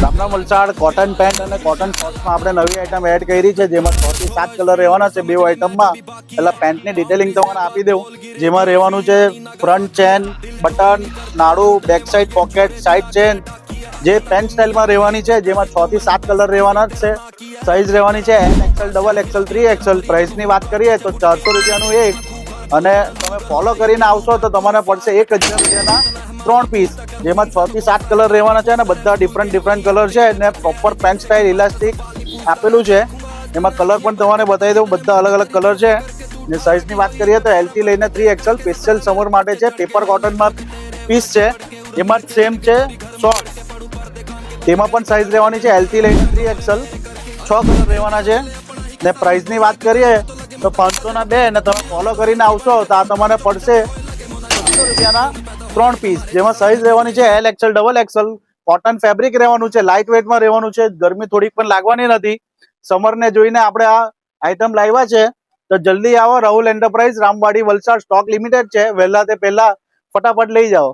રામનામ Valsad cotton pant અને cotton શોર્ટ્સમાં આપણે નવી આઈટમ એડ કરી છે, જેમાં 6 થી 7 કલર રહેવાના છે બે આઈટમમાં. પહેલા પેન્ટની ડિટેલિંગ તમને આપી દઉં, જેમાં રહેવાનું છે ફ્રન્ટ ચેન, બટન, નાડું, back side pocket, side chain, જે પેન્ટ સ્ટાઇલમાં રહેવાની છે, જેમાં 6 થી 7 કલર રહેવાના છે. સાઇઝ રહેવાની છે M XL, double XL, 3XL. પ્રાઇસની વાત કરીએ તો 400 રૂપિયાનું એક, અને તમે ફોલો કરીને આવશો તો તમને પડશે 1000 રૂપિયાના 3 પીસ, જેમાં 6 થી 7 કલર રહેવાના છે અને બધા ડિફરન્ટ કલર છે અને પ્રોપર પેન્ટ સ્ટાઇલ ઇલાસ્ટિક આપેલું છે. એમાં કલર પણ તમને બતાવી દઉં, બધા અલગ અલગ કલર છે. ને સાઇઝની વાત કરીએ તો L થી લઈને 3XL સ્પેશિયલ સમર માટે છે. પેપર કોટનમાં પીસ છે, એમાં જ સેમ છે શોર્ટ, તેમાં પણ સાઇઝ રહેવાની છે L થી લઈને 3XL. 6 કલર રહેવાના છે. ને પ્રાઇસની વાત કરીએ તો 500 ના 2, અને તમે ફોલો કરીને આવશો તો આ તમને પડશે 200 રૂપિયાના 3 પીસ, જેમાં સાઇઝ રહેવાની છે L XL, double XL. Cotton fabric રહેવાનું છે, લાઇટ વેટમાં રહેવાનું છે, ગરમી થોડીક પણ લાગવાની નથી. સમરને જોઈને આપણે આ આઈટમ લાવ્યા છે, તો જલ્દી આવો. Rahul enterprise, Ramwadi, Valsad. Stock limited છે, વહેલા તે પહેલા ફટાફટ લઈ જાઓ.